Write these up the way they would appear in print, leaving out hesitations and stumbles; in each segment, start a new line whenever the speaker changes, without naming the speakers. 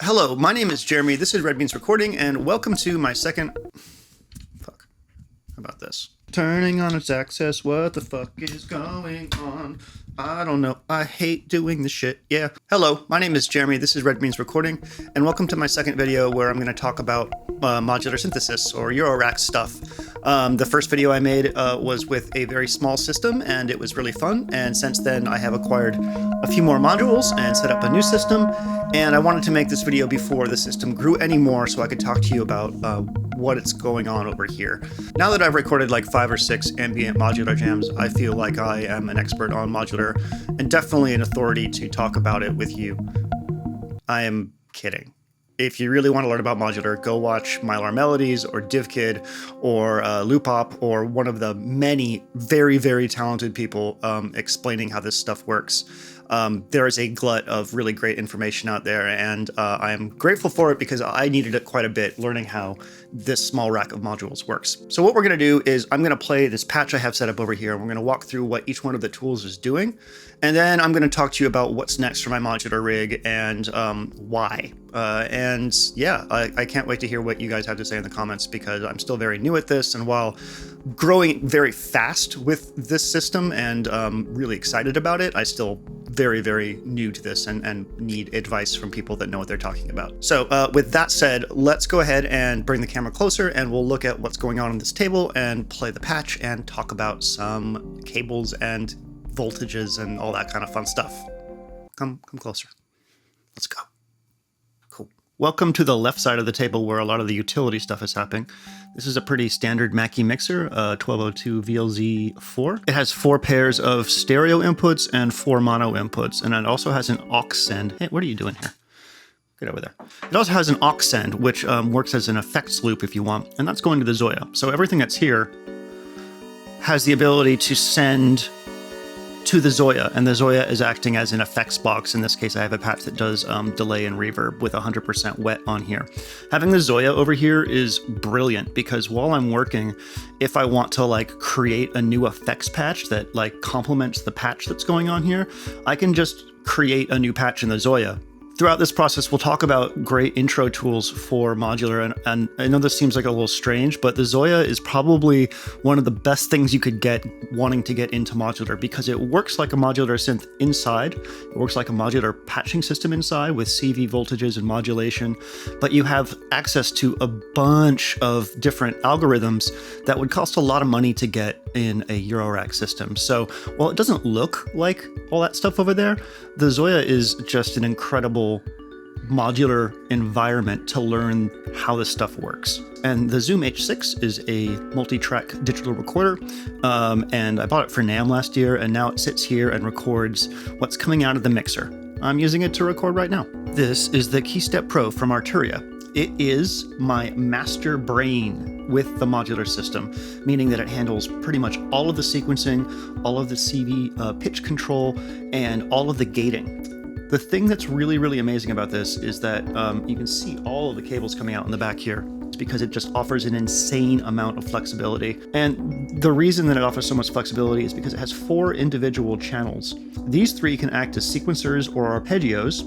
Hello, my name is Jeremy, this is Red Beans Recording, and welcome to my second... Fuck. How about this? Turning on its axis, what the fuck is going on? I don't know, I hate doing this shit, yeah. Hello, my name is Jeremy, this is Red Beans Recording, and welcome to my second video where I'm going to talk about modular synthesis, or Eurorack stuff. The first video I made was with a very small system, and it was really fun, and since then I have acquired a few more modules and set up a new system, and I wanted to make this video before the system grew anymore so I could talk to you about what's going on over here. Now that I've recorded like 5 or 6 ambient modular jams, I feel like I am an expert on modular and definitely an authority to talk about it with you. I am kidding. If you really want to learn about modular, go watch Mylar Melodies or DivKid or Loopop or one of the many very, very talented people explaining how this stuff works. There is a glut of really great information out there, and I am grateful for it because I needed it quite a bit learning how this small rack of modules works. So what we're going to do is I'm going to play this patch I have set up over here, and we're going to walk through what each one of the tools is doing, and then I'm going to talk to you about what's next for my modular rig and why. And yeah, I can't wait to hear what you guys have to say in the comments because I'm still very new at this, and while growing very fast with this system and really excited about it, I still very, very new to this and need advice from people that know what they're talking about. So with that said, let's go ahead and bring the camera closer and we'll look at what's going on this table and play the patch and talk about some cables and voltages and all that kind of fun stuff. Come closer. Let's go. Cool. Welcome to the left side of the table where a lot of the utility stuff is happening. This is a pretty standard MKIII mixer, 1202 VLZ4. It has 4 pairs of stereo inputs and 4 mono inputs, and it also has an aux send. Hey, what are you doing here? Get over there. It also has an aux send, which works as an effects loop if you want, and that's going to the ZOIA. So everything that's here has the ability to send to the ZOIA, and the ZOIA is acting as an effects box. In this case, I have a patch that does delay and reverb with 100% wet on here. Having the ZOIA over here is brilliant because while I'm working, if I want to like create a new effects patch that like complements the patch that's going on here, I can just create a new patch in the ZOIA. Throughout this process, we'll talk about great intro tools for modular, and I know this seems like a little strange, but the ZOIA is probably one of the best things you could get wanting to get into modular because it works like a modular synth inside, it works like a modular patching system inside with CV voltages and modulation, but you have access to a bunch of different algorithms that would cost a lot of money to get in a Eurorack system. So while it doesn't look like all that stuff over there, the ZOIA is just an incredible modular environment to learn how this stuff works. And the Zoom H6 is a multi-track digital recorder, and I bought it for NAMM last year, and now it sits here and records what's coming out of the mixer. I'm using it to record right now. This is the Keystep Pro from Arturia. It is my master brain with the modular system, meaning that it handles pretty much all of the sequencing, all of the CV pitch control, and all of the gating. The thing that's really, really amazing about this is that you can see all of the cables coming out in the back here. It's because it just offers an insane amount of flexibility. And the reason that it offers so much flexibility is because it has 4 individual channels. These 3 can act as sequencers or arpeggios,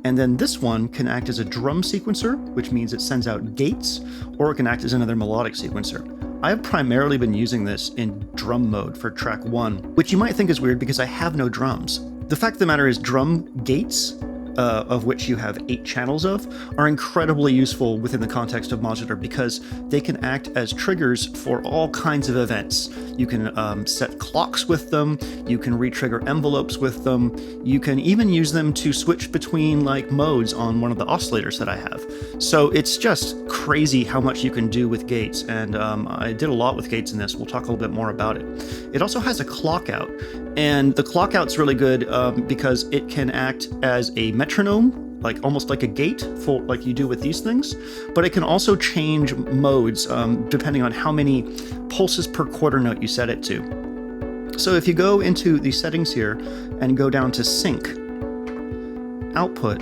and then this one can act as a drum sequencer, which means it sends out gates, or it can act as another melodic sequencer. I have primarily been using this in drum mode for track 1, which you might think is weird because I have no drums. The fact of the matter is drum gates, of which you have 8 channels of, are incredibly useful within the context of modular because they can act as triggers for all kinds of events. You can set clocks with them, you can re-trigger envelopes with them, you can even use them to switch between like modes on one of the oscillators that I have. So it's just crazy how much you can do with gates, and I did a lot with gates in this. We'll talk a little bit more about it. It also has a clock out, and the clock out's really good because it can act as a metronome, like almost like a gate for like you do with these things, but it can also change modes depending on how many pulses per quarter note you set it to. So if you go into the settings here and go down to sync output,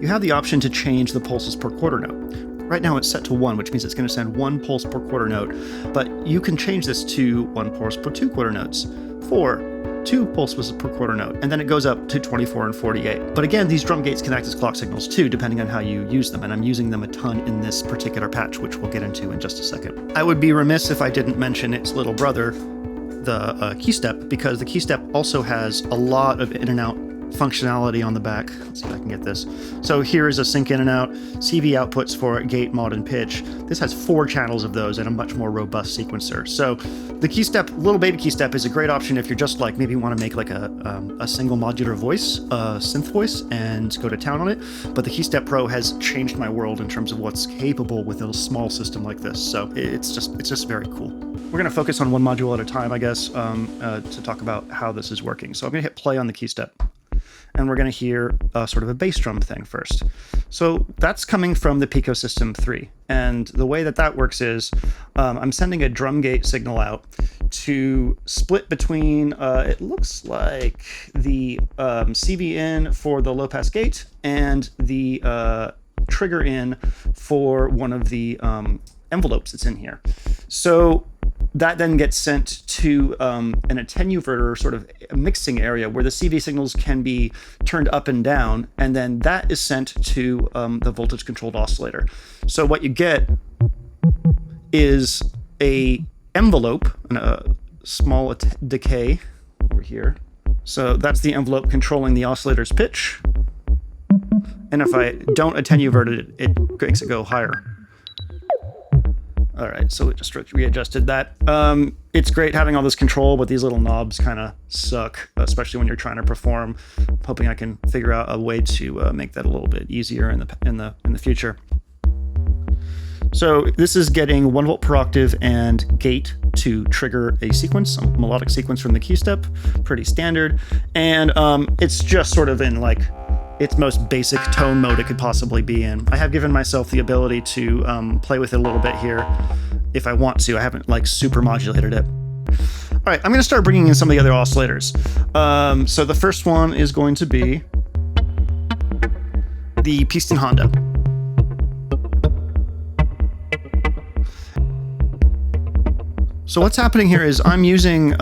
you have the option to change the pulses per quarter note. Right now it's set to 1, which means it's going to send 1 pulse per quarter note, but you can change this to 1 pulse per 2 quarter notes, 4, 2 pulses per quarter note, and then it goes up to 24 and 48. But again, these drum gates can act as clock signals too, depending on how you use them, and I'm using them a ton in this particular patch, which we'll get into in just a second. I would be remiss if I didn't mention its little brother, the Keystep, because the Keystep also has a lot of in and out functionality on the back. Let's see if I can get this. So here is a sync in and out, CV outputs for gate, mod, and pitch. This has 4 channels of those and a much more robust sequencer. So the Keystep, little baby Keystep, is a great option if you're just like, maybe want to make like a single modular voice, synth voice, and go to town on it. But the Keystep Pro has changed my world in terms of what's capable with a small system like this. So it's just very cool. We're going to focus on one module at a time, I guess, to talk about how this is working. So I'm going to hit play on the Keystep, and we're going to hear sort of a bass drum thing first. So that's coming from the Pico System 3. And the way that that works is I'm sending a drum gate signal out to split between, it looks like the CV in for the low pass gate and the trigger in for one of the envelopes that's in here. So that then gets sent to an attenuverter, sort of a mixing area where the CV signals can be turned up and down, and then that is sent to the voltage controlled oscillator. So what you get is a envelope and a small decay over here. So that's the envelope controlling the oscillator's pitch. And if I don't attenuvert it, it makes it go higher. All right, so it just readjusted that. It's great having all this control, but these little knobs kind of suck, especially when you're trying to perform. I'm hoping I can figure out a way to make that a little bit easier in the future. So this is getting 1 volt per octave and gate to trigger a sequence, a melodic sequence from the Keystep, pretty standard. And it's just sort of in like its most basic tone mode it could possibly be in. I have given myself the ability to play with it a little bit here if I want to. I haven't like super modulated it. All right, I'm gonna start bringing in some of the other oscillators. So the first one is going to be the Piston Honda. So what's happening here is I'm using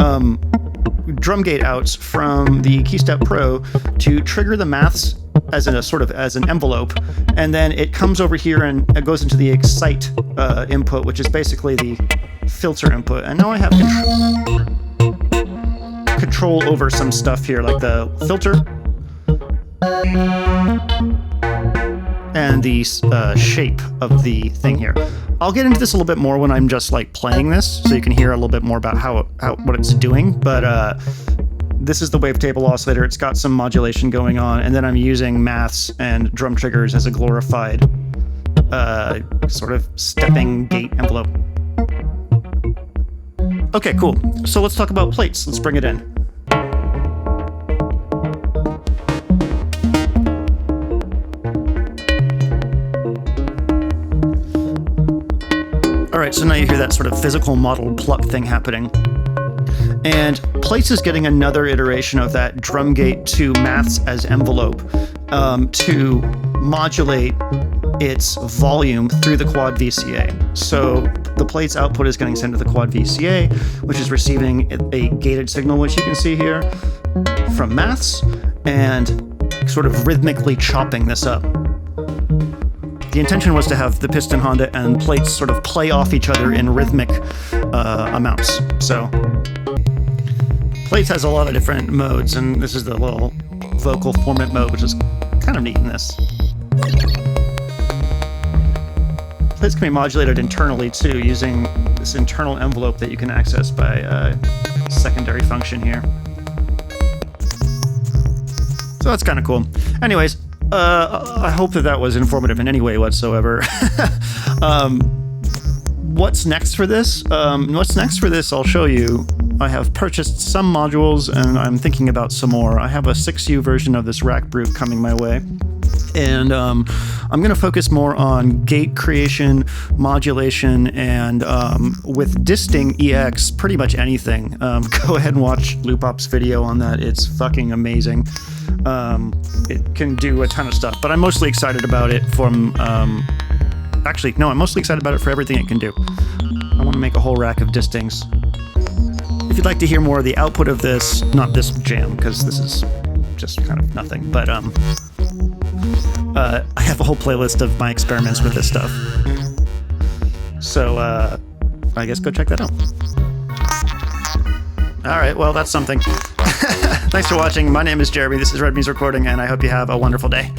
drum gate outs from the Keystep Pro to trigger the maths as an envelope, and then it comes over here and it goes into the excite input, which is basically the filter input. And now I have control over some stuff here, like the filter and the shape of the thing here. I'll get into this a little bit more when I'm just like playing this, so you can hear a little bit more about what it's doing. But this is the wavetable oscillator. It's got some modulation going on, and then I'm using maths and drum triggers as a glorified sort of stepping gate envelope. Okay, cool. So let's talk about plates. Let's bring it in. All right, so now you hear that sort of physical model pluck thing happening. And Plaits is getting another iteration of that drum gate to maths as envelope to modulate its volume through the Quad VCA. So the Plaits output is getting sent to the Quad VCA, which is receiving a gated signal, which you can see here, from maths, and sort of rhythmically chopping this up. The intention was to have the Piston Honda and Plaits sort of play off each other in rhythmic amounts. So Plaits has a lot of different modes, and this is the little vocal formant mode, which is kind of neat in this. Plaits can be modulated internally too, using this internal envelope that you can access by a secondary function here. So that's kind of cool. Anyways, I hope that was informative in any way whatsoever. What's next for this? I'll show you. I have purchased some modules, and I'm thinking about some more. I have a 6U version of this RackBrute coming my way. And I'm going to focus more on gate creation, modulation, and with Disting EX, pretty much anything. Go ahead and watch Loopop's video on that. It's fucking amazing. It can do a ton of stuff, but I'm mostly excited about it from... I'm mostly excited about it for everything it can do. I want to make a whole rack of Distings. If you'd like to hear more of the output of this, not this jam, because this is just kind of nothing, but I have a whole playlist of my experiments with this stuff. So I guess go check that out. All right, well, that's something. Thanks for watching. My name is Jeremy. This is Red Means Recording, and I hope you have a wonderful day.